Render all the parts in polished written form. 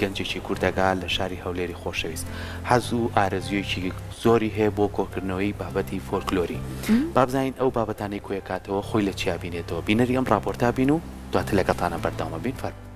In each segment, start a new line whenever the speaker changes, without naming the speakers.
گەنجێکی کوردەگا لە شاری هەولێری خۆشەویست حەز و ئارەزویەکی زۆری هەیە بۆ کۆکردنەوەی بابەتی فۆلکلۆری با بزانین ئەو بابەتانەی کۆیەکاتەوە خۆی لە چیا بینێتەوە بینەری ئەم راپۆرتا بین و دواتر لەگەڵتانە بەردەوامە بین فەرموو.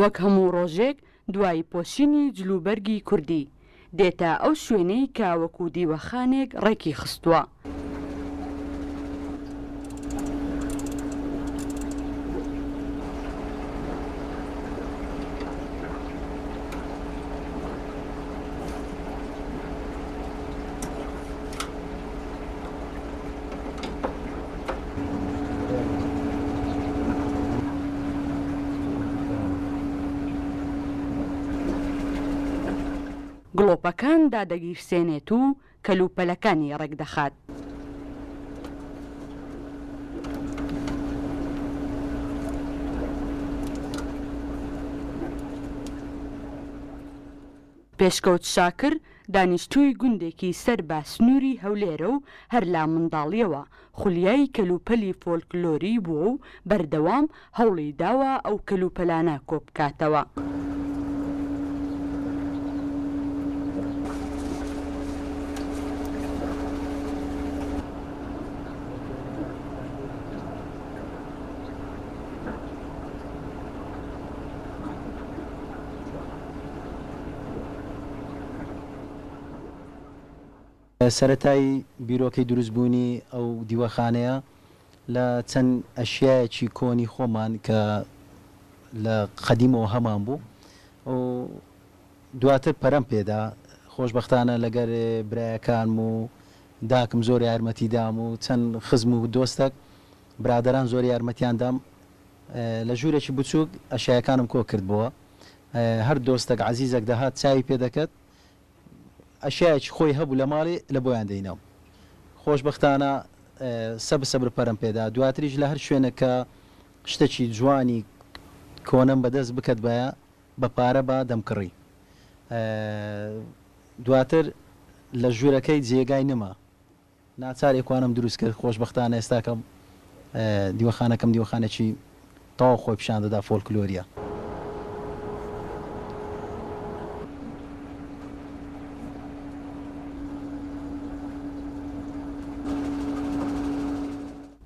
وەک هەموو ڕۆژێک دوای پۆشینی جلوبەرگی کوردی دێتە ئەو شوێنەی کە وەکو دیوەخانێک ڕێکی خستووە. گڵۆپەکان دادەگیرسێنێت و کەلوپەلەکانی ڕێکدەخات. پێشکەوت شاکر دانیشتووی گوندێکی سەر بە سنووری هەولێرە و هەر لا منداڵیەوە خولیای کەلوپەلی فۆلکلۆری بووە و بەردەوام هەوڵی داوە ئەو کەلوپەلانە کۆبکاتەوە.
سەرەتای بیرۆکەی دروستبوونی ئەو دیوەخانەیە لە چەند ئەشیایەکی کۆنی خۆمان کە لە قەدیمەوە هەمان بوو و دواتر پەرەم پێدا خۆشبەختانە لەگەر برایەکانم و داکم زۆر یارمەتیدام و چەند خزم و دۆستێک برادران زۆر یارمەتیاندام لە ژوورێکی بچووک ئەشایەکانم کۆ کردبووە هەر دۆستێک عەزیزێک دەهات چاوی پێدەکەت ئەشیایەکی خۆی هەبوو لە ماڵی لە بۆیان دەینەوە خۆشبەختانە سەبر پەرم پێدا دواتریش لە هەر شوێنەکە شتێکی جوانی کۆنم بەدەست بکەت بە پارە بە دەمکڕی دواتر لە ژوورەکەی جێگای نما ناچارێکوانم دروست کرد خۆشبەختانە ئێستاکەم دیوەخانەکەم دیوەخانێکی تەواو خۆی پیشان دەدا فۆلکلۆریە.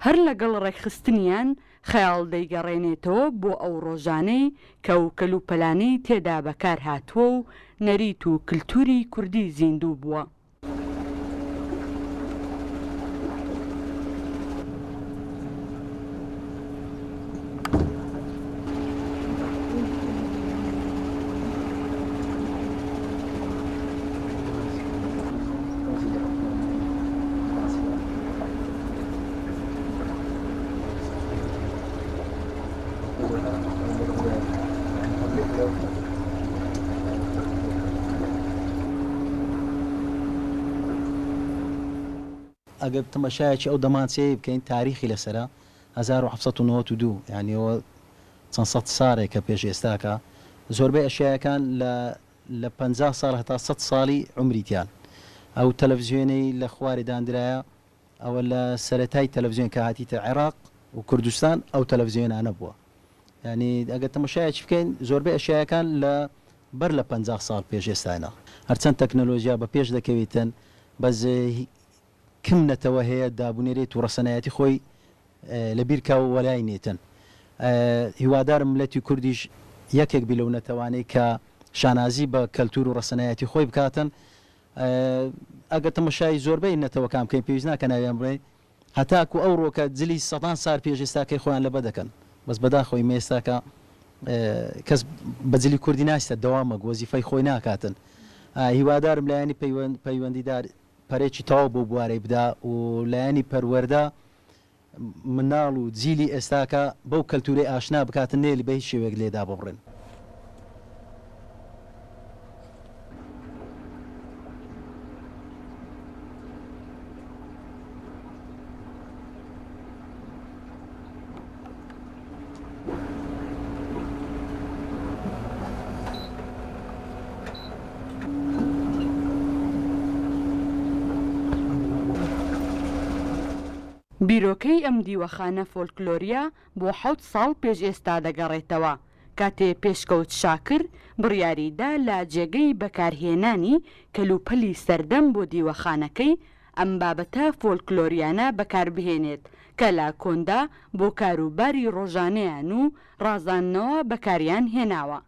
هەر لەگەڵ ڕێکخستنیان خەیاڵ دەیگەڕێنێتەوە بۆ ئەو ڕۆژانەی کە و کەلوپەلانەی تێدا بەکار هاتووە و نەریت و کللتوری کوردی زیندوو بووە.
ئەگەر تەمەشایەکی ئەو دەمانچەیە بکەین تاریخی لەسرە 1792 یعنیەوە چەند سەد ساڵێک کە پێش ئێستاکە زۆربەی ئەشیایەکان لە 50 ساڵ هەتا 100 ساڵی عمریتیان ئەو تەلەڤیزیۆنەی لە خوارێ دانراایە ئەوە لە سەرەتای تەلەڤیزیۆن کە هاتیتە عێراق و کوردستان ئەو تەلەڤیزیۆنانە بووە یعنی ئەگەر تەمەشایەکی بکەین زۆربەی ئەشیایەکان لە بەر لە 50 ساڵ پێش ئێستانە هەرچەند تەکنۆلۆژیا بە پێش دەکەوێتن بەس کم نەتەوە هەیە دابونێرێت و ڕەسەنایەتی خۆی لەبیر کا و وەلای نێتن هیوادارم ملەتی کوردیش یەکێک بی لەو نەتەوانەی کە شانازی بە کەلتور و ڕەسەنایەتی خۆی بکاتن ئەگەر تەمەشای زۆربەی نەتەوەکان بکەین پێویست ناکە ناویان بڵێ هەتاکو ئەو ڕۆکە جلی 100 سال پێش ئێستاکەی خۆیان لەبە دەکەن بەس بەداخۆی مێستاکە کەس بەجلی کوردی ناستە دەوامە وەزیفەی خۆی ناکاتن هیوادارم لایانی پەیوەندیدار پەرێکی تەواو بۆ بوارەی بدا و لایانی پەروەەردە مناڵ و جیلی ئێستاکە بەو کەلتورەی ئاشنا بکاتن نێلی بە هیچ شێوێک لێدا ببڕن.
بیرۆکەی ئەم دیوەخانە فۆلکلۆریە بۆ 7 ساڵ پێش ئێستا دەگەڕێتەوە کاتێ پێشکەوت شاکر بڕیاریدا لە جێگەی بەکارهێنانی کەلوپەلی سەردەم بۆ دیوەخانەکەی ئەم بابەتە فۆلکلۆریانە بەکاربهێنێت کە لە کۆندا بۆ کاروباری ڕۆژانەیان و ڕازاندنەوە بەکاریان هێناوە.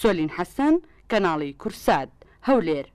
سۆلین حەسەن، کەناڵی کورسات، هەولێر.